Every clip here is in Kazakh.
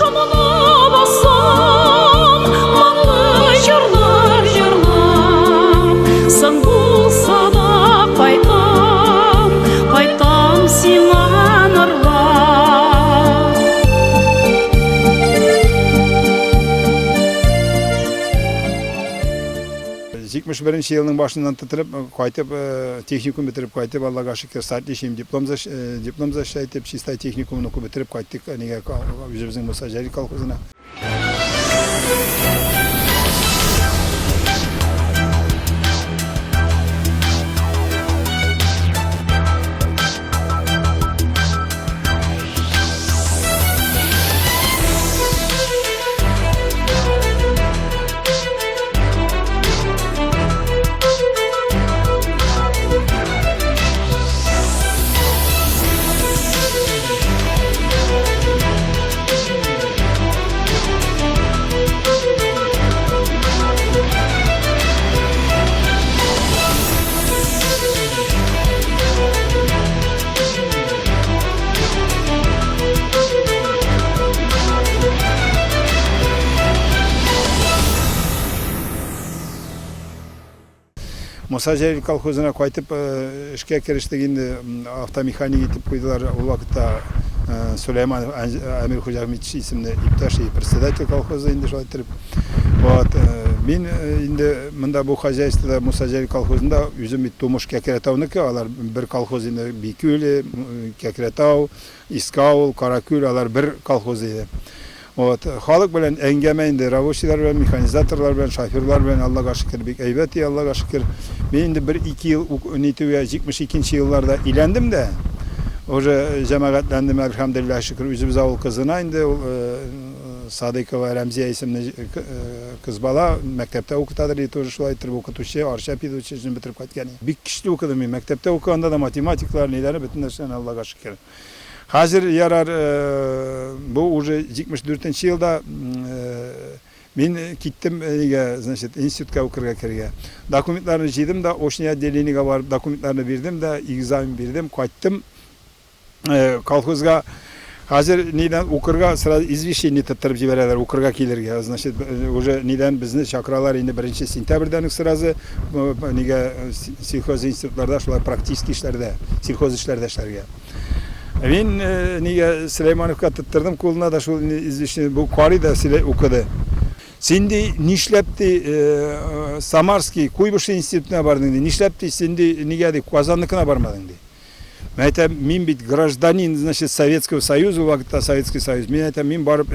Шамала басам, маңлы жырлар жырлап, сын болса да қайтам сиңа нарлап. 71 yılının başından tutulup kayıtıp teknikum bitirip kayıtıp Allah'a şükür saatleşeyim diplom защитip Çistay teknikumunu oku bitirip kayıttık bizim Musajeri kolxozuna. Musajeri kolxozuna kayıtıp işe kiriştiğinde avtomekanik etip koydular. O vakitte Süleyman Amir Hocamich isimli iptaşı председатель kolxozu indi şöyle ettirip. Ben indi mında bu hacayistada Musajeri kolxozunda yüzüm bir Tomuş Kekeretav'nıki alar bir kolxoz indi Bikül, Kekeretav, İskavul, Karakül alar bir kolxoz indi. Halk bilen engemeğinde, ravoşiler bilen, mekanizatörler bilen, şoförler bilen Allah'a şükür bir eybeti Allah'a şükür. Ben de 1-2 yıl nitüye 72. yıllarda ilendim de. Oca cemaatlendim elhamdülillah şükür. Üzümüz avul kızına indi. Sadıkova Remziye isimli kız bala mektepte okutadır. Тоже şulay tırb okutuşu, arşa pedagojisini bitirip katkani. Bir kişi okudum. Mektepte okuyanda da matematikler neleri bütün derslerini Allah'a şükür. Hazır yarar bu уже 74 yılda ben gittim значит institutka okurga kirge. Dokumentlerini jeydim da oşniya deliniga var dokumentlerini verdim de egzamin verdim, qayttım kolxozga. Hazır neden okurga sıra izvişini tutturып жиберәләр okurga келерге. Значит уже neden bizni çakralar indi 1 sentyabrdan sırası nega silxoz institutlarda şulay praktik işlerde, silxoz işlerde işlerge. Ben niye Süleymanovka tutturdum koluna da şu izvişini bu kari da sile okudu. Şimdi nişlepti Samarski Kuybuş institutuna bardın. Nişlepti şimdi niye de Kazanlıkına barmadın di. Это мин бит гражданин, значит, Советского Союза, вакытта Советский Союз. Мен это мин барып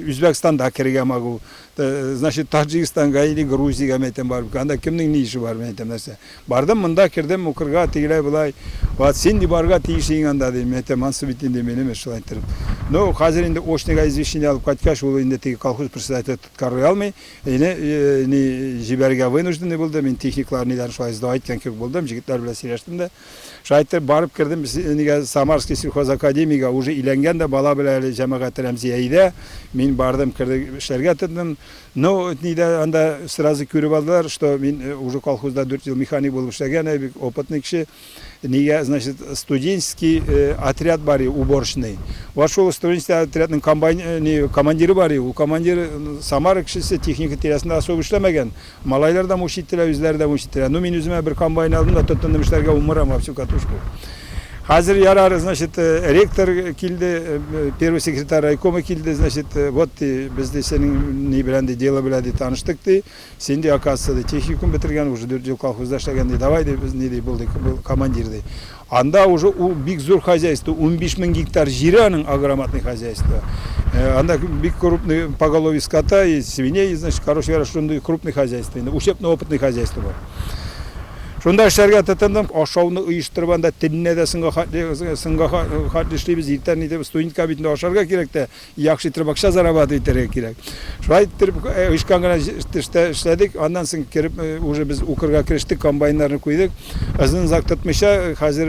Өзбекстанда кирге магу. Значит, Таджикстанга или Грузияга метем барып. Анда кимнин не işi бар метем нәрсе. Бардым, мында кирдим, укырга тигилай булай. Вот сенди барга тиишиң анда дейм. Метем мансубитин дейм элеме шулай айтырып. Но hazır indi ошнега извещение алып кайткаш, ул инде тиги колхоз председатель туткарый алмай, эне жиберге вынужденный болду. Мен техниклар нелерин шулай издап айткан керек болдум. Жигиттер менен сүйлөштүм да. Шайтыр барып кирдим. Самарский сельхоз академияга уже иленген de bala bile cemaat Remziye'de. Min bardım kırdı işlerge tuttum. No nide anda sırası körüp aldılar. İşte min уже колхозда 4 yıl mekanik bulup işlegen bir опытный kişi. Niye значит студенческий отряд var ya уборочный. Вошел студенческий отрядның командирі var ya. O komandir Samara kişisi teknik terasında asıl işlemegen. Malaylar da müşittiler, yüzler de müşittiler. No min yüzüme bir kombayn aldım da tuttum işlerge umuram hapsi katuşku. Hazır yarar, значит, ректор келді, первый секретарь райкома келді, значит, вот бізде сенің не біләнде, дело біләнде таныштық де, сен де оказывается техникум бітірген, уже 4 жыл колхозда ішлеген де, давай де, біз не де болды, командир де. Анда уже бик зор хозяйство, 15 000 гектар жері аның агроматный хозяйство. Анда бик крупный поголовье скота и свиней, значит, короче говоря, шундай крупный хозяйство, ушепно-опытный хозяйство бар. Şunda işlerge tutundum, aşağını uyuşturup anda tinine de sınga hatlı işleyimiz internette student kabininde aşarga gerek de yakşı tırbakşa zarabatı iterek gerek. Şurayı tırıp işkangana işledik, ondan sonra kirip уже biz ukurga kiriştik, kombaynlarını koyduk. Azın zak tutmuşa hazır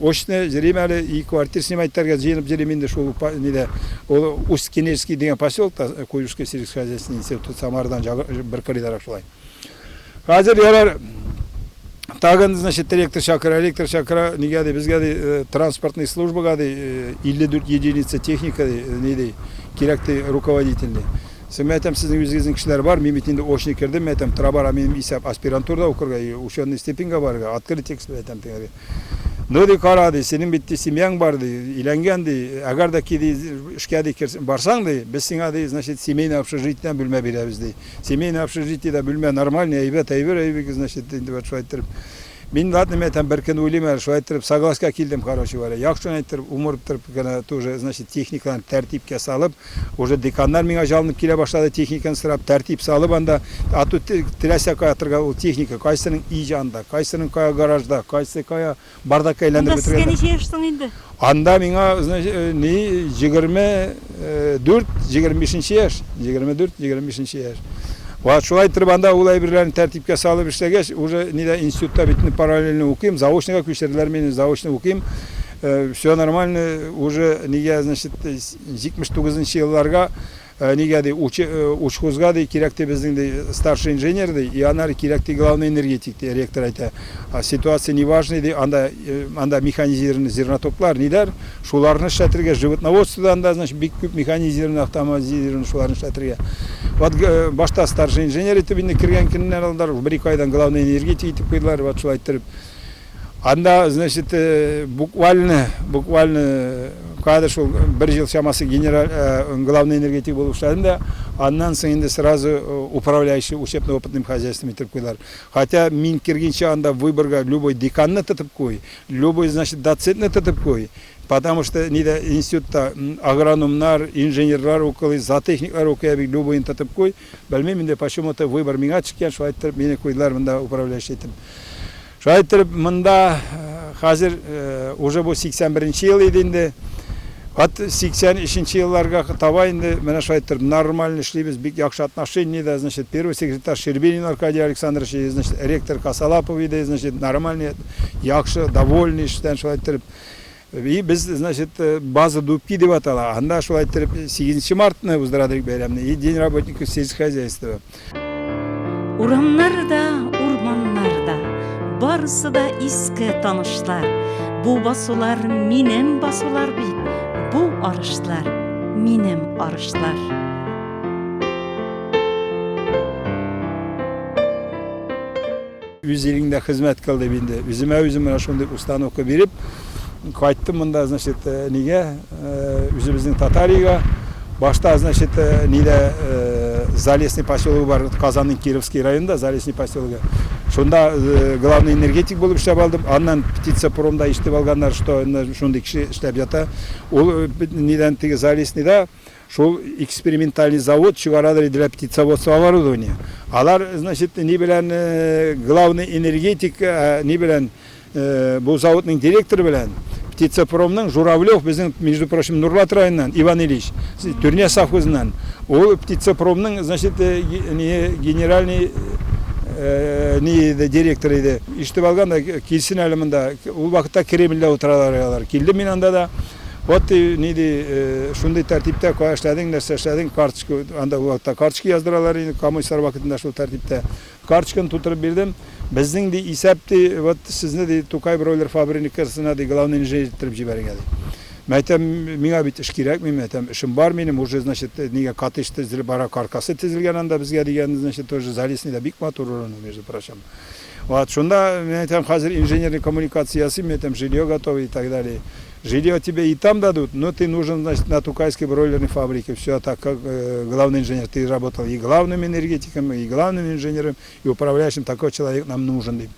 oşne jirimeli iyi kvartir simaytlarga jiyinip jiriminde şu nede o Ust-Kenежский деген поселокта Kuyuşka сельскохозяйственный институт Самардан bir karidarak şulay. Hazır yarar Тагын, значит, электр шакыра, неге бизге транспортный службага 54 единица техника неде керекті руководительный. Мен айтам, сіздің өзіңіздің кішілер бар, мен бетінде очный кірдім, мен айтам, тұрабара менің исап аспирантурда оқырға, ученый степенға барға, открыть текст, мен айтам, теңері. Ноды қарады, сенің бетте семьяң барды, иленгенді, агар да кейде ішкәді барсаңды, біз сіңады, значит, семейный общежитиеден бүлме беремізді. Семейный общежитиеде бүлме нормальный, әйбек, значит, енді bat шуайттырып. Мен ладно, мен там бір күн ойлаймын, шуайттырып, согласка келдім, короче говоря. Яқшын айттырып, умырып тұрып, тоже, значит, техниканы тәртипке салып, уже декандар меңа жалынып келе башлады, техниканы сұрап, тәртип салып, анда, ату тірәсі қайатырға ол техника, қайсының үй жанында, қайсының қая гаражда, қайсы қая бардаққа айландырып бітірген. Анда сізге неше яшсың енді? Анда меңа, значит, 24-25 яш, 24-25 яш. Вот шулай тұрып анда олай бірлерін тәртипке салып іштегеш, уже неде институтта бітіні параллельно оқимын, заочныйға көштерділер мені, заочны оқимын. Все нормально, уже неге, значит, 79 жылларға неге учхозға керекті біздің старший инженер, и анары керекті главный энергетик, ректор айта. Ситуация не важный, анда механизированный зернотоплар, недер, шуларны шәтірге, животноводствода анда, значит, бик көп механизированный, автоматизированный шуларны шәтірге. Вот башта старший инженер етіп, енді кірген күнінен алдар, бір-екі айдан главный энергетик етіп қойдылар, вот шулай тұрып. Анда, значит, буквально, когда шел бір жыл шамасы главный энергетик болып ұштадым, аннан соң енді сразу управляющий учебно-опытным хозяйством етіп қойлар. Хотя мен кіргенше анда выборға любой деканны тұтып қой, любой, значит, доцентны тұтып қой. Потому что неде институтта агрономнар, инженерлар оқылы, зоотехниклар оқылы, любойын тұтып қой. Білмеймін де почему-то выбор меңа чықкен, шу айттырып, мені қойдылар мында управляющий етім. Шу айттырып, мында қазір уже бұл 81-ші ел едінде. От 83-ші елларға табайынды, мені шу айттырып, нормально ішлейбіз, бик яқшы отношение, значит, первый секретарь Щербинин Аркадий Александрович, значит, ректор Касалапов, значит, нормальный, яқшы, довольный іштен, шу айттырып. И біз, значит, база дубки деп атала. Анда шулай тұрып 8 мартына ұздырадырық бәйрамны. И день работников сельского хозяйства. Урамнарда, урманнарда, барысы да иске танышлар. Бу басулар минем басулар бит. Бу арышлар минем арышлар. Үз еліңде қызмет қылды бенде. Өзіме шондай установка беріп, қайттым мында, значит, неге, өзіміздің Татарияға. Башта, значит, неде Залесный поселок бар, Казанның Кировский районында, Залесный поселогі. Шонда главный энергетик болып іштеп алдым. Аннан птицепромда іштеп алғандар, что шондай кіші іштеп жата. Ол неден теге Залесныйда шол экспериментальный завод шығарадыр для птицеводства оборудования. Алар, значит, не білен главный энергетик, не білен бұл заводның директоры білен. Птицепромның Журавлев, біздің, между прочим, Нурлат районынан, Иван Ильич, Түрне совхозынан. Ол птицепромның, значит, генеральный директор еді. Иштіп алғанда, келсін әлімінде, ол вақытта Кремльде отыралар. Келді мен анда да. Вот шундай тәртипте қойаштадың, нәрсе аштадың, карточка, анда вақытта карточка яздыралар, комиссар вақытында шул тәртипте. Карточканы тутырып бердім. Біздің де исәпті, вот сізні де Тукай бройлер фабрикасына де главный инженер тұрып жіберген. Мен айтам, меңа бит іш керек, мен айтам, ішім бар менің, уже, значит, неге катыш тізіліп, бара каркасы тізілген анда бізге деген, значит, тоже Залесный да бик мотор ұрыны, между прочим. Вот, шунда, мен айтам, қазір инженерный коммуникациясы, мен айтам, жилье готовы и так далее. Жилье тебе и там дадут, но ты нужен, значит, на Тукайской бройлерной фабрике. Все так, как главный инженер. Ты работал и главным энергетиком, и главным инженером, и управляющим. Такой человек нам нужен.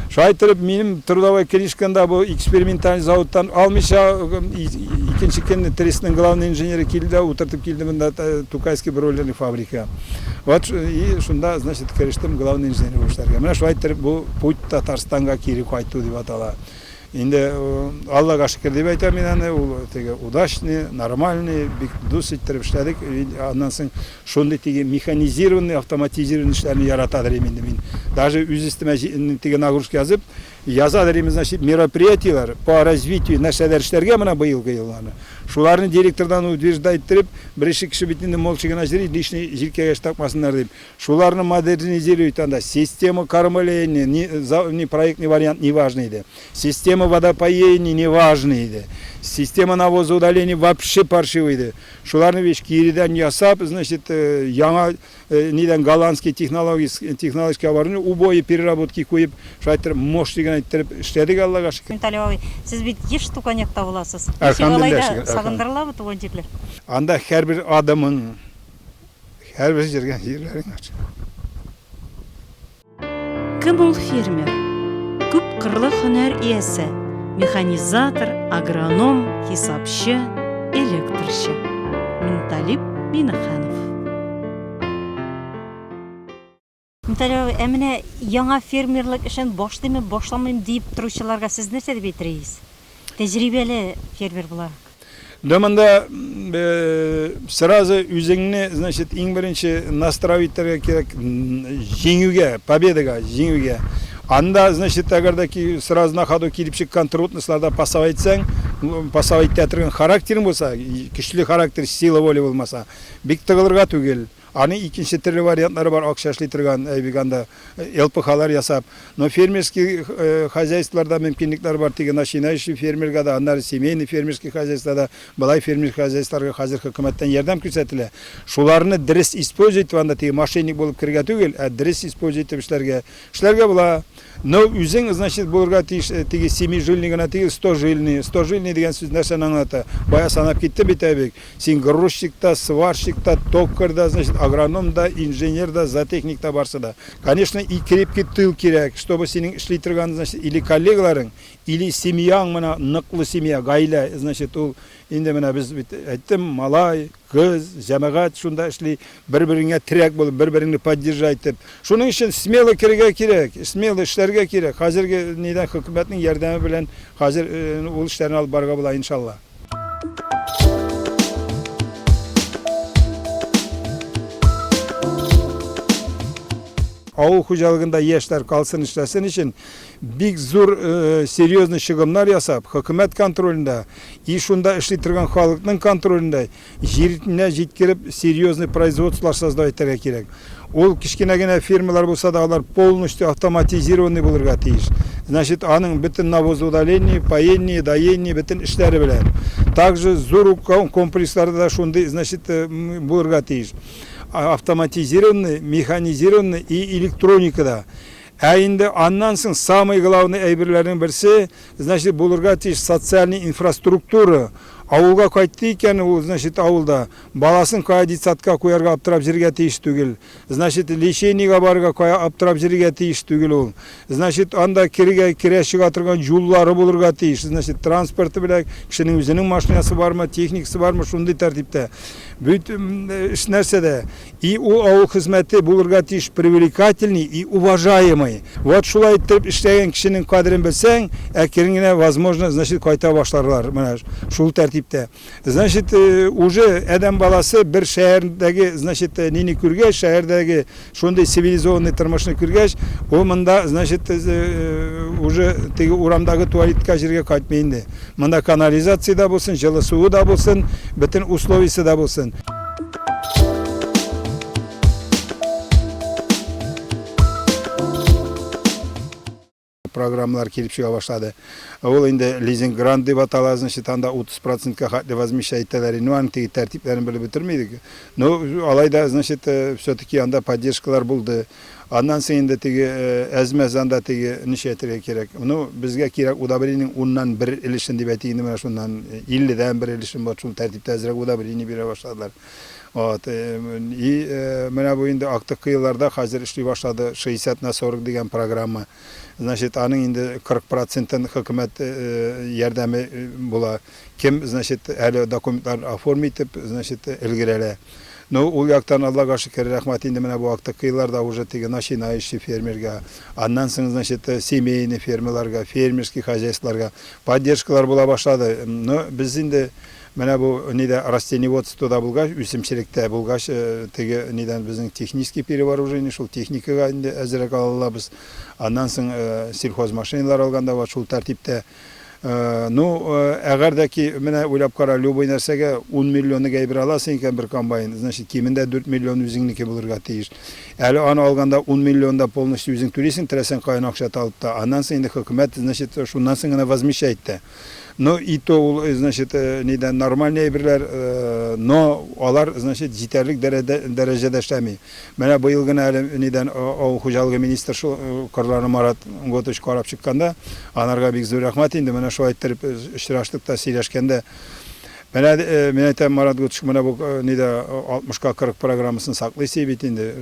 Шайтырып, менің трудовой книжканда бұл экспериментальный заводтан алмыша, екінші кенді тресінің главный инженері келді, утыртып келді мында Тукайской бройлерной фабрика. Вот, и шунда, значит, керештім главный инженер болыштарға. Мына шайтырып, бұл путь Татарстанға кері қайту деп атала. Енді Аллаға шүкір деп айтам мен, ол удачный, нормальный, дұрыс иттіріп іштедік. Аннан соң шондай теге механизированный, автоматизированный ішлерін яратадыр еменді мен. Даже өз істіме теге нагрузка жазып, yazadырымыз, значит, мероприятиялар по развитию нәшәдәршләргә менә быелгы елларны. Шуларны директордан утверждайттырып, беренче кеше битендә молчыгына җири, лишний җилкәгә такмасыннар дип. Шуларны модернизировать анда система кормления, не проектный вариант не важный иде. Система водопоения не важный иде. Система навозоудаления вообще паршивый иде. Шуларны веш киридән ясап, значит, яңа нидән голландский технологик аварны убой переработки куеп, шайтыр мощныйгын әйттереп эшләдек, Аллага шөкер. Менталий, сез бит еш туканякта буласыз. Әлхәмдүлилләh, Сагындырылабы туган җирләр? Анда һәрбер адымын, һәрбер җиргә җирләрен ач. Кем ул фермер? Күп кырлы һөнәр иясе, механизатор, агроном, хисапчы, электрчы. Менталип Минаханов. Менталий, әміне яңа фермерлык эшен башлыймы, башламыйм дип торучыларга сез нәрсә дип әйтерегез? Тәҗрибәле фермер буларак. Дымында сразу үзеңне, значит, иң беренче настроиттәргә кирәк, җиңүгә, победага, җиңүгә. Анда, значит, әгәр ки сразу на ходу килеп чыккан трудностьларда пасап әйтсәң, пасап әйтә торган характерың булса, көчле характер, сила воля булмаса, бик тыгылырга түгел. Аны икенче төрле вариантлары бар, акчашлый торган, әйбегәндә ЛПХлар ясап. Но фермерский хозяйстволарда мөмкинлекләр бар, теге начинающий фермерга да, аннары семейный фермерский хозяйствода, балай фермерский хозяйстволарга хәзер хөкүмәттән ярдәм күрсәтелә. Шуларны дөрес использовать анда теге мошенник булып кергә түгел, дөрес использовать эшләргә була. Но үзең, значит, булырга тиеш теге 7 жильный гына теге 100 жильный дигән сүз нәрсәне аңлата. Бая санап китте бит әбек. Син грузчик та, сварщик та, токарь да, значит, агроном да, инженер да, зоотехник та барсы да. Конечно, и крепкий тыл кирәк, чтобы синең эшли торган, значит, или коллегаларың, или семьяң менә ныклы семья, гаилә, значит, ул инде менә без бит әйттем, малай, кыз, җәмәгать шунда эшли, бер-береңә терәк булып, бер-береңне поддержать итеп. Шуның өчен смело кирергә кирәк, смело эшләргә кирәк. Хәзерге нидән хөкүмәтнең ярдәме белән хәзер ул эшләрне алып барырга була иншалла. Авыл хуҗалыгында яшьләр калсын эшләсен өчен бик зур серьезный чыгымнар ясап, хөкүмәт контролендә и шунда эшли торган халыкның контролендә җиренә җиткереп серьезный производстволар создать итәргә кирәк. Ул кичкенә генә фирмалар булса да, алар полностью автоматизированный булырга тиеш. Значит, аның бөтен навозоудаление, поение, доение, бөтен эшләре белән. Также зур комплексларда да шундый, значит, булырга тиеш. Автоматизированный, механизированный и электроникада. Инде аннан соң самый главный әйберләрнең берсе, значит, булырга тиеш социальный инфраструктура. Авылга кайтты икән, ул, значит, авылда баласын кая детсадка куярга аптырап җиргә тиеш түгел. Значит, лечениегә барырга кая аптырап җиргә тиеш түгел ул. Значит, анда киргә чыга торган юллары булырга тиеш. Значит, транспорты белән кешенең үзенең машинасы бармы, техникасы бармы, шундый тәртиптә. Бүт эш нәрсәдә. И ул авыл хезмәте булырга тиеш привлекательный и уважаемый. Вот шулай итеп эшләгән кешенең кадерен белсәң, әкрен генә возможно, значит, кайта башларлар. Менә шул тәртип. Значит, уже адам баласы bir шәһәрдәге, значит, нини күргәч, шәһәрдәге шундый цивилизованный тормышны күргәч, ул монда, значит, уже теге урамдагы туалетка җиргә кайтмый инде. Монда канализация да булсын, җылы суы да булсын, бөтен условиясы да булсын. Программалар килеп чыга башлады. Ул инде лизинг грант дип атала, значит, анда 30%-ка хәтле возмещать итәләр. Ну, аны теге тәртипләрен белеп бетермәйдек. Но алайда, значит, все-таки анда поддержкалар булды. Аннан соң инде теге әзмәзанда теге ничә әйтергә кирәк. Ну, безгә кирәк удобрениеның 10-нан 1 өлешен дип әйтегәндә, менә шуннан 50-дән 1 өлешен бар, шул тәртиптә әзрәк удобрение бирә башладылар. Вот, и менә бу инде актык кыйларда хәзер эшли башлады 60/40 дигән программа. Значит, аның инде 40%-ын хөкүмәт ярдәме була. Кем, значит, әле документлар оформить итеп, значит, илгерәлә. Ну, ул яктан Аллага шөкер, рәхмәт, инде менә бу актык кыйларда уже теге начинающий фермерга, аннан соң, значит, семейный фермерларга, фермерский хозяйстволарга поддержкалар була башлады. Но без инде Менә бу ниде растениеводствода булгач, үсемчелектә булгач, теге нидән безнең технический перевооружение, шул техникага инде әзрәк алабыз. Аннан соң сельхоз машиналар алганда ва шул тәртиптә. Ну, әгәр дә ки, менә уйлап кара, любой нәрсәгә 10 миллионны гәйбер аласың икән бер комбайн, значит, кимендә 4 миллион үзеңнеке булырга тиеш. Әле аны алганда 10 миллионда полностью үзең түлисең, теләсәң каян акча алып та. Аннан соң инде хөкүмәт, значит, шуннан соң гына возмещает та. Но и то, значит, нидән нормальный әйберләр, но алар, значит, җитәрлек дәрәҗәдә эшләми. Менә быел гына әле нидән авыл хуҗалыгы министры Кырлары Марат Готович карап чыкканда, анарга бик зур рәхмәт инде. Менә шулай иттереп очраштык та сөйләшкәндә. Менә мен әйтәм, Марат Готович менә бу нидә 60-ка 40 программасын саклый бит инде.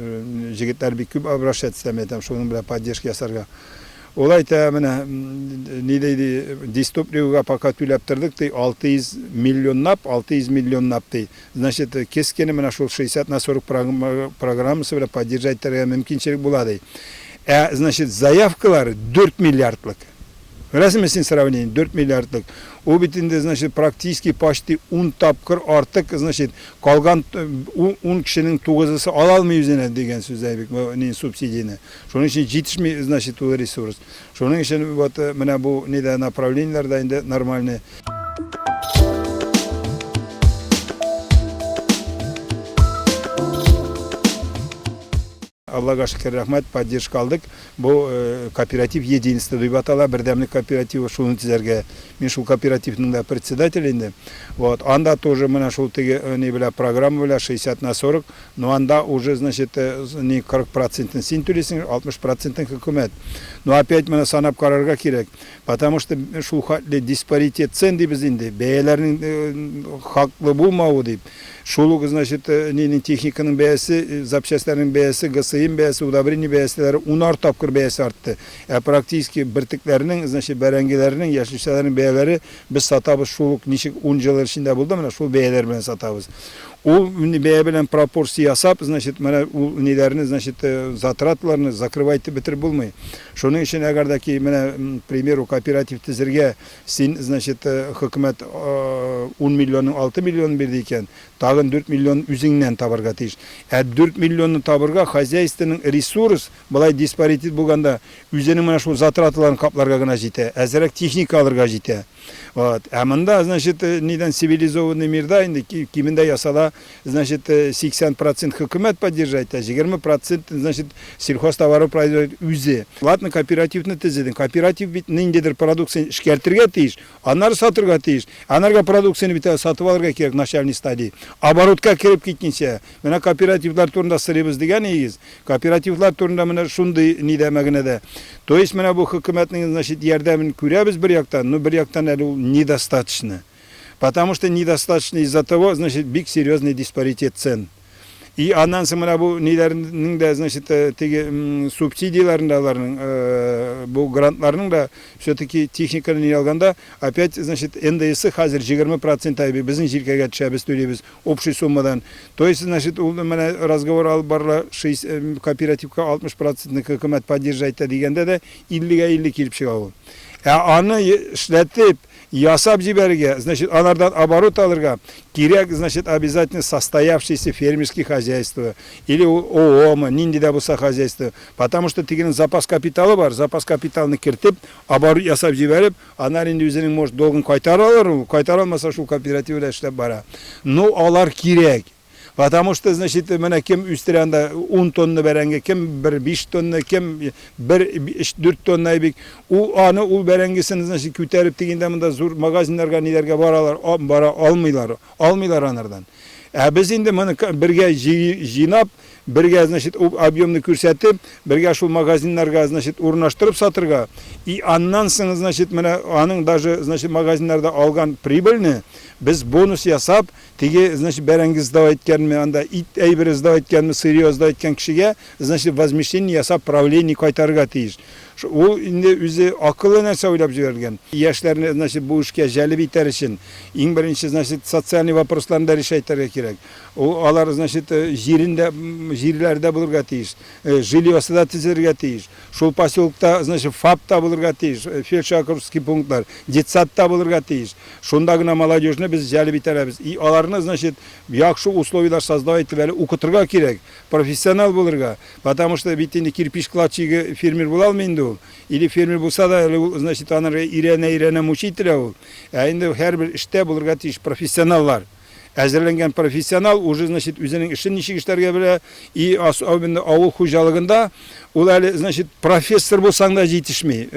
Җегетләр бик күп обращаться әйтәм, шуның белән поддержка ясарга. Ул әйтә, менә ни дейди, дистопливга пока түләп тордык, 600 миллионлап ди. Значит, кескене менә шул 60/40 программасы белән поддержать итәргә мөмкинчелек була ди. Значит, заявкалар 4 миллиардлык. Расымен син сравнение 4 миллиардлык. Ул бит инде, значит, практически почти 10 тапкыр артык, значит, калган 10 кешенең 9-ысы ала алмый үзенә дигән сүз әйбек, ни субсидияны. Шуның өчен җитешми, значит, ул ресурс. Шуның өчен вот менә бу нидә направлениеләрдә инде нормальный. Аллага шөкер, рәхмәт, поддержка алдык. Бу кооператив единство дип атала, бердәмлек кооперативы, шуны төзәргә. Мин шул кооперативның да председателе инде. Вот, анда тоже менә шул теге ни белә программа белә 60/40, но анда уже, значит, не 40% син түлисең, 60% хөкүмәт. Но опять менә санап карарга кирәк. Потому что шул хәтле диспаритет цен дибез инде, бәяләрнең хаклы булмавы дип. Шул, значит, нинең техниканың бәясе, запчастларның бәясе, ГСМ бәясе, удобрение бәяселәре 10 тапкыр бәясе артты. Практически бертекләрнең, значит, бәрәңгеләрнең, яшелчәләрнең бәяләре без сатабыз шул ничек 10 ел эчендә булды, менә шул бәяләр белән сатабыз. Ул бәя белән пропорция ясап, значит, менә ул ниләрне, значит, затратларны закрывать бетереп булмый. Шуның өчен әгәр дә ки, менә, примеру, кооператив төзергә син, значит, хөкүмәт 10 миллионның 6 миллион бирде икән, тагын 4 миллион үзеңнән табарга тиеш. 4 миллионны табырга хозяйственның ресурс, былай диспаритет булганда, үзенең менә шул затратларын капларга гына җитә, әзрәк техника алырга җитә. Вот. А монда, значит, нидән цивилизованный мирда инде кимендә ясала, значит, 80% хөкүмәт поддержать, 20%, значит, сельхозтовары производит үзе. Ладно, кооперативны төзедең. Кооператив бит ниндидер продукция эшкәртергә тиеш, аннары сатырга тиеш. Анарга продукцияны бит сатып алырга кирәк начальный стадия. Оборотка кирип киткәнчә, менә кооперативлар турында сырыбыз дигән игез. Кооперативлар турында менә шундый нидә мәгънәдә. То есть менә бу хөкүмәтнең, значит, ярдәмен күрәбез бер яктан, но бер яктан әле ул недостаточно. Потому что недостаточно из-за того, значит, бик серьезный диспаритет цен. И аннан соң менә бу ниләрнең дә, значит, теге субсидияларның, бу грантларның да все-таки техниканы не алганда, опять, значит, НДС хәзер 20% әйбе безнең җилкәгә төшәбез, түләбез общий суммадан. То есть, значит, ул менә разговор алып барла, кооперативка 60% хөкүмәт поддержать дигәндә дә 50-га 50 килеп чыга ул. Аны эшләтеп ясап җибәргә, значит, анардан оборот алырга кирәк, значит, обязательно состоявшееся фермерские хозяйства или ООО, нинди дә булса хозяйство. Потому что тегенең запас капиталы бар, запас капиталны кертеп, оборот ясап җибәреп, анар инде үзенең может долгын кайтара алыр, кайтара алмаса шул кооперативлар эшләп бара. Но алар кирәк. Потому что, значит, менә кем үстерәндә 10 тонна бәрәңге, кем 5 тонна, кем 4 тонна бик. Аны ул бәрәңгесен, значит, күтәреп дигәндә монда зур магазиннарга, ниләргә бара алмыйлар анардан. Без инде моны бергә җыйнап, бергә, значит, объемны күрсәтеп, бергә шул магазиннарга, значит, урнаштырып сатырга. И аннан соң, значит, менә аның даже, значит, магазиннарда алган прибыльне без бонус ясап, теге, значит, бәрәңге сдав иткәнме, анда ит әйбере сдав иткәнме, сырье сдав иткән кешегә, значит, возмещение ясап правление кайтарырга тиеш. Ул инде үзе акыллы нәрсә уйлап җибәргән. Яшьләрне, значит, бу эшкә җәлеп итәр өчен иң беренче, значит, социаль вопросларны да решайтырга кирәк. Алар, значит, җирләрдә булырга тиеш, жильёсы да төзергә тиеш. Шул поселокта, значит, ФАПта булырга тиеш, фельдшер-акушерский пунктлар, детсадта булырга тиеш. Шунда гына молодежьне без җәлеп итәбез. И аларны, значит, яхшы условиялар создавать итеп әле укытырга кирәк, профессионал булырга. Потому что бит инде кирпич-кладчыгы фермер була алмый инде ул. Или фермер булса да, значит, анырга ирәнә мучителя ул. Инде һәрбер эштә булырга тиеш профессионаллар. Әзерләнгән профессионал уже, значит, үзенең эшен ничек эшләргә белә. И авыл хуҗалыгында ул әле, значит, профессор булсаң да җитешми,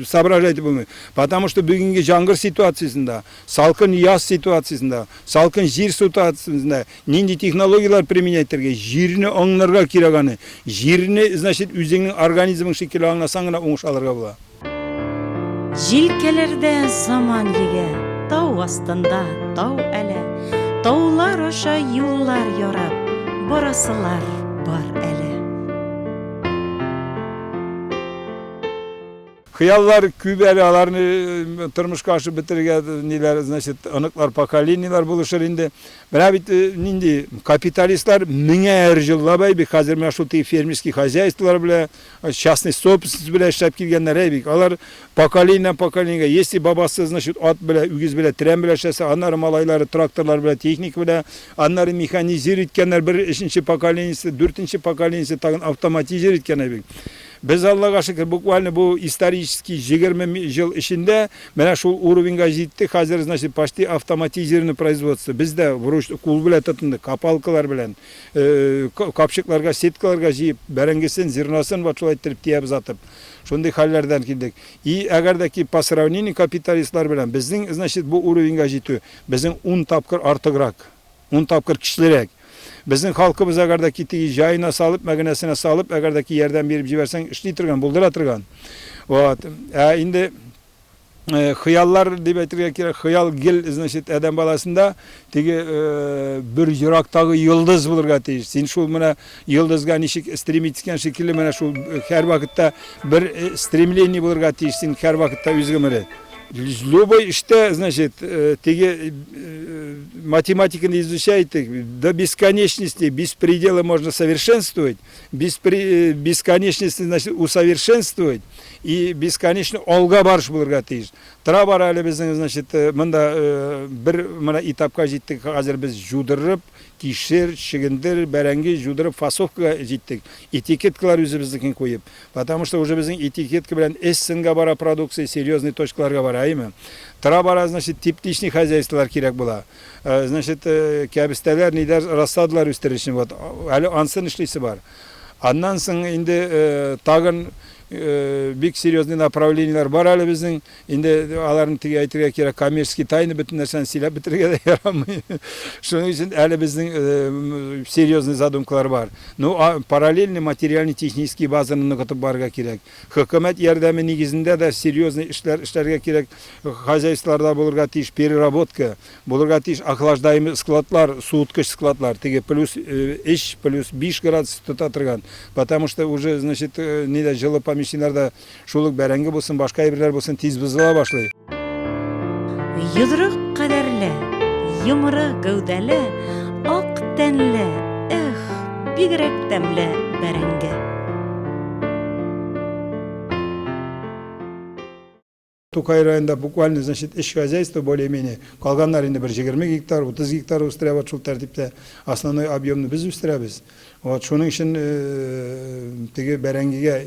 соображать булмый. Потому что бүгенге җаңгыр ситуациясендә, салкын яз ситуациясендә, салкын җир ситуациясендә нинди технологиялар применять итәргә, җирне аңларга кирәк аны. Җирне, значит, үзеңнең организмың шикелле аңласаң гына уңыш алырга була. Җилкәләрдә заман егә, тау астында тау әле, таулар аша юллар ярап, барасылар бар әле. Хыяллар күп әле, аларны тормышка ашып бетергә ниләр, значит, аныклар, поколениялар булышыр инде. Менә бит нинди капиталистлар меңәр еллап бик хәзер менә шул фермерский хозяйстволар белән, частный собственность белән эшләп килгәннәр бик. Алар поколениягә, если бабасы, значит, ат белән, үгез белән, трәм белән эшләсә, аннары малайлары тракторлар белән, техник белән, аннары механизировать иткәннәр, беренче поколениесе, дүртенче поколениесе тагын автоматизировать иткәннәр бик. Без Аллага шөкер, буквально бу исторический 20 жыл ичендә менә шул уровеньга җитте. Хәзер, значит, почти автоматизированное производство. Бездә вруч кул белән тотынды, капалкалар белән, капчыкларга, сеткаларга җыеп, бәрәңгесен, зернасын вот шулай итеп тиябез атып. Шундый хәлләрдән килдек. И әгәр дә ки по сравнению капиталистлар белән безнең, значит, бу уровеньга җитү безнең 10 тапкыр артыграк, 10 тапкыр көчлерәк. Безнең халкыбыз әгәр дә китеге җаена салып, мәгънәсенә салып, әгәр дә ки ярдәм биреп җибәрсәң, эшли торган, булдыра торган. Вот. Инде хыяллар дип әйтергә кирәк, хыял гел, значит, адәм баласында теге бер ерактагы йолдыз булырга тиеш. Син шул менә йолдызга ничек стремиться шикелле менә шул һәр вакытта бер стремление булырга тиеш, син һәр вакытта үз гомере. Любой эштә, значит, теге математиканы изучаете, до бесконечности, без предела можно совершенствовать, без бесконечности, значит, усовершенствовать и бесконечно алга барыш булырга тиеш. Тора бара әле безнең, значит, монда бер менә этапка җиттек, хәзер без жудырып, кишер, чигендер, бәрәңге жудырып фасовкага җиттек. Этикеткалар үзебезнекен куеп. Потому что уже безнең этикетка белән эссенга бара продукция, серьезный точкаларга бара, әйме. Тора бара, значит, тепличный хозяйстволар кирәк була. Значит, кәбестәләр, нидер, рассадалар үстерүче вот. Әле ансын эшлисе бар. Аннан соң инде тагын бик серьезный направлениялар бар әле безнең. Инде аларны теге әйтергә кирәк, коммерческий тайны бөтен нәрсәне сөйләп бетергә дә ярамый. Шуның өчен әле безнең серьезный задумкалар бар. Ну, параллельный материально-технический базаны ныгытып барырга кирәк. Хөкүмәт ярдәме нигезендә дә серьезный эшләргә кирәк. Хозяйстволарда булырга тиеш переработка, булырга тиеш охлаждаемый складлар, суыткыч складлар, теге плюс 3, плюс 5 градус тота торган. Потому что уже, значит, нидә җылы помещениеларда шулык бәрәңге булсын, башка әйберләр булсын, тиз бозыла башлый. Йодрык кадәрле, йомры гәүдәле, ак тәнле, бигрәк тәмле бәрәңге. Тукай районында буквально, значит, эш хозяйство более-менее. Калганнар инде бер 20 гектар, 30 гектар үстерәбез шул тәртиптә. Основной объемны без үстерәбез. Вот шуның өчен теге бәрәңгегә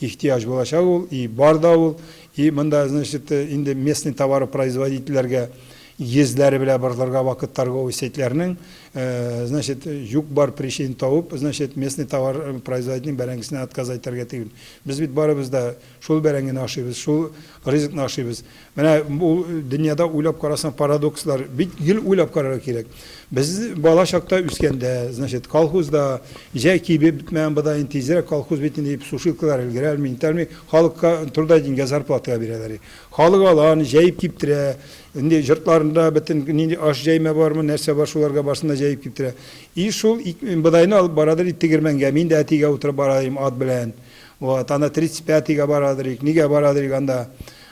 ихтияж булачак ул, и бар да ул, и монда, значит, инде местный товаропроизводительләргә йөзләре белән барларга вакыт торговый сетьләрнең, значит, юк бар причин тауып, значит, местный товаропроизводительнең бәрәңгесенә отказать итәргә түгел. Без бит барыбыз да шул бәрәңгене ашыйбыз, шул ризыкны ашыйбыз. Менә ул дөньяда уйлап карасаң парадокслар бит гел уйлап карарга кирәк. Без бала чакта үскәндә, значит, колхозда җәй кибеп бетмәгән быдай тизрәк колхоз битендә сушилкалар өлгерәлми, интерми халыкка труда деньги зарплата бирәләр. Халык алан җәйп киптерә. Инде жыртларында бөтен нинди аш җәймә бармы, нәрсә бар, шуларга барсында җәйп киптерә. И шул быдайны алып барадыр тегермәнгә, мин дә әтигә утырып барайым ат белән. Вот, анда 35-га барадырык, неге барадырык анда.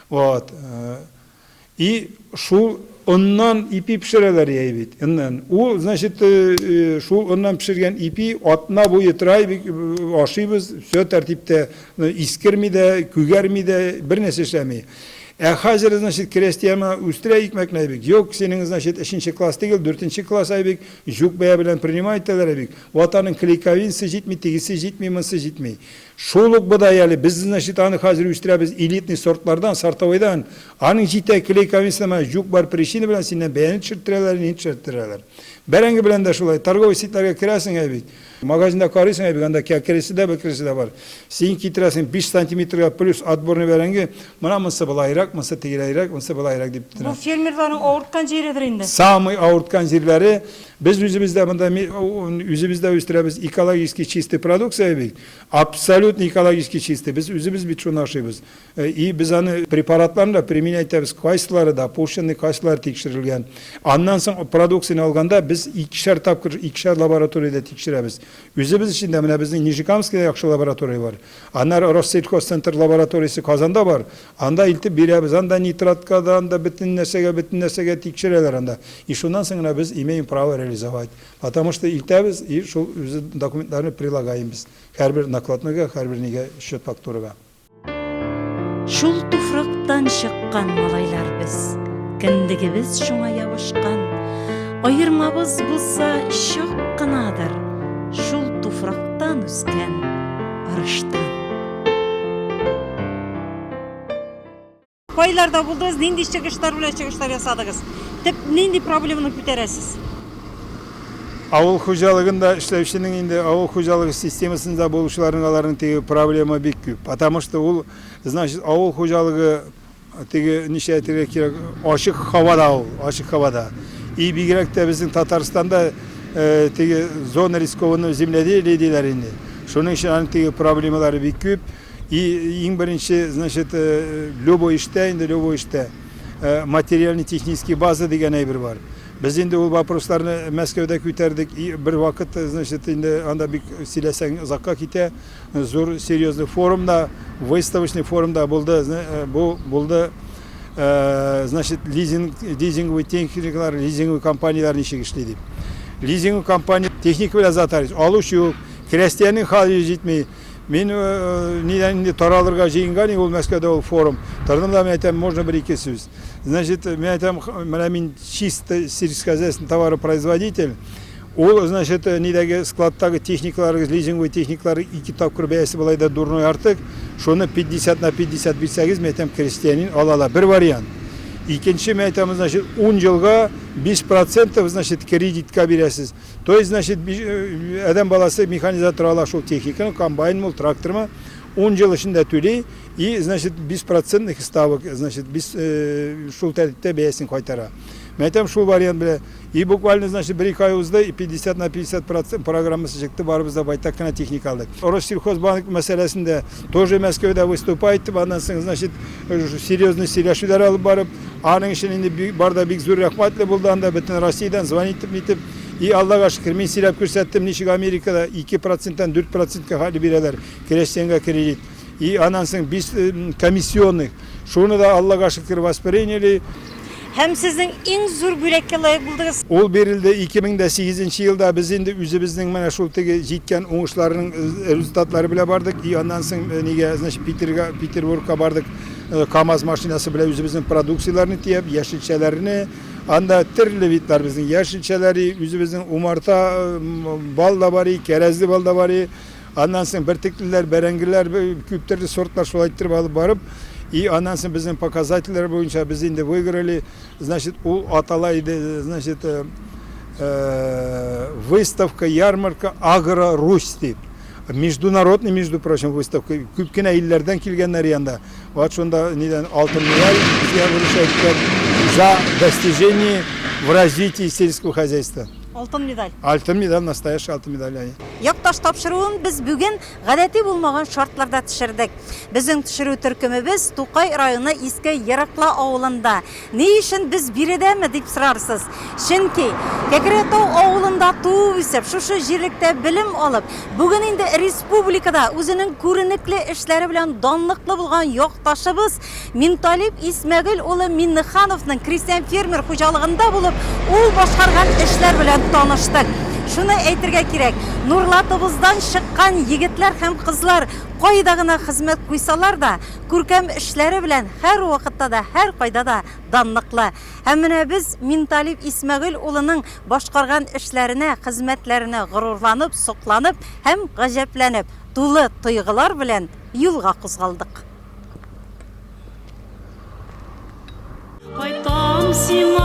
Вот. И шул ondan ipi pişireler yeyibit. O, значит, şul ondan pişirgen ipi atına bu yıtırayıp aşıyız, söz tertipte iskirmide, kügermide bir nesişlemi. Hazır, значит, krestiyama üstüre ekmek neyibik. Yok, senin, значит, 5. klas değil, 4. klas ayibik, juk baya bilen принимателер ayibik. Vatanın klikovинsi jitmi, tigisi jitmi, mısı jitmi. Şoluk bu da yani, biz, значит, anı hazır üstüre biz elitni sortlardan, sartavaydan, anın jite klikovinsama juk bar prişini bilen sinden beğeni çırttıralar, ne çırttıralar. Berengi bilen de şolay, targovi sitlerge kirasin ayibik. Magazinde karısın ayibik, anda keresi de bekresi de var. Sen kitrasin 5 santimetre plus adborunu verengi, bana mısı bulayrak, mısı tigirayrak, mısı bulayrak deyip Bu fermerlerin ağırtkan jeridir indi. Самый ağırtkan yerleri, biz yüzümüzde üstüremiz ekologически чистый продукция ayibik. Абсолютно экологически чистый. Biz üzümüz bir çoğun aşıyız. И biz hani preparatlarla применяйтебіз, kayısıları da, poşenli kayısılar tekşirilgen. Ondan sonra produksiyonu alganda biz ikişer tapkır, ikişer laboratoriyada tekşiremiz. Üzümüz içinde mine bizim Nijikamsk'da yakşı laboratoriya var. Onlar Rossellkos-Center laboratoriyası Kazan'da var. Anda iltip birimiz, anda nitratka, anda bütün nesege tekşireler anda. Şundan sonra biz имеем право реализовать. Потому что iltemiz, şu dokumentlerini прилагаем biz. Her bir naklatmaya, her birine счет fakturaga. Şul tufraktan çıkkan malaylar biz, kindigimiz şuna yavuşkan. Ayırmabız bulsa şok kınadır, şul tufraktan üsken arıştan. Koylarda buldunuz, nindi çıkışlar yasadınız. Tep nindi problemini küteresiz. Avul hocaliginde işlevşinin indi avul hocalığı sistemasında buluşlarının tegi problema büyük. Потому что ул, значит, avul hocalığı tegi nişayetine gerek açık havada ol, açık havada. İyi bir gerek de bizim Tataristan'da tegi zona riskovanı zemlede dediler indi. Şunun için hani tegi problemleri büyük. И en birinci, значит, любой işte материально-технический база деген bir var. Biz indi o vaproslarını Moskov'da küterdik. Bir vakit, значит, indi anda bir silesen zakka kite zor серьезный forumda, выставочный forumda buldu, значит, leasingovый техникалар, leasingovый компаниялар işe işledi. Leasing kompanya teknik bile zatarız. Alış yok. Krestiyanın hali jitmeyi. Men neden taralırga jeyingani ol Moskov'da ol forum. Tardım da men aytam можно bir-iki söz. Значит, men aytam men чисто сельскохозяйственный товаропроизводитель. Ол, значит, недегі складтағы техникалары, лизинговый техникалары 2 тапкыр бәйесі былайда дурной артық. Шоны 50 на 50 bilsəgiz men aytam krestiyanin alala. Bir variant. İkinci men aytam, значит, 10 yılga 5%, значит, kreditка berəsiz. То есть, значит, adam balası mexanizator ala şol texnikanı, kombayn mol, traktor mu 10 yıl içinde төлей и, значит, 5% ставок, значит, biz şol tərtipte bəyəsin qaytara. Men aytam şol variant bile. И буквально, значит, 1-2 ay uzda 50 na 50% programması çıktı. Barımızda baytakkana teknik aldık. Россельхозбанк meselesinde тоже Moskov'da выступает. Ondan sonra, значит, серьезный söyleşiler alıp barıp, anın işinin barda bir zor rahmatli buldu anda bütün Rusya'dan zvanitip и Allah'a şükür men silap gösterdim. Nişik Amerika'da 2%'dan 4%'ga hali bireler. Krestiyanga kredit. И ondan sonra biz komisyonluk. Şunu da Allah'a şükür vосприяли. Hem sizin en zor börekке layık buldunuz. Ol berildi 2008 yılda biz indi üzümüzün mana şol tege жеткен oňuşlarynyň rezultatlary bile bardyk. Ondan soň nege, значит, Peterburg'a bardyk. KAMAZ maşinası bile üzümüzün produksiyalaryny tiyip, yeşilçelerini, anda türlü bitler bizim yeşilçeleri, üzümüzün umarta bal da bari, kerezli bal da bari. Ondan soň bertekliler, berengiller, küpterli sortlar şol aýtdyryp alıp barıp, и ondan sonra bizim показателler boyunca biz indi выиграли, значит, у Аталайды, значит, выставка, ярмарка Агро-Русь deyip. Международный, между прочим, выставка. Küpkine illerden kelgenler yanında. Вот şunda neden altın medаль bize вручают за достижение в развитии сельского хозяйства. Altın medal. Altın medаль, настоящий altın medаль. якташ тапшыруын без бүген гадәти булмаган шартларда төшердек. Безнең төшерү төркемебез Тукай районы Иске Еракла авылында. Ни өчен без биредәме дип сорарсыз? Чөнки Кәкретау авылында туып үсеп, шушы җирлектә белем алып, бүген инде республикада үзенең күренекле эшләре белән данлыклы булган якташыбыз Минталип Исмәгыйль улы Миннехановның крестьян фермер хуҗалыгында булып, ул башкарган эшләр белән таныштык. Шуны әйтергә кирәк, Нурлатыбыздан чыккан егетләр һәм кызлар кайда гына хезмәт куйсалар да, күркәм эшләре белән һәр вакытта да, һәр кайда да данлыклы. Һәм менә без Минталип Исмәгыйль улының башкарган эшләренә, хезмәтләренә горурланып, сокланып һәм гаҗәпләнеп, тулы тойгылар белән юлга кузгалдык. Кайтам сиңа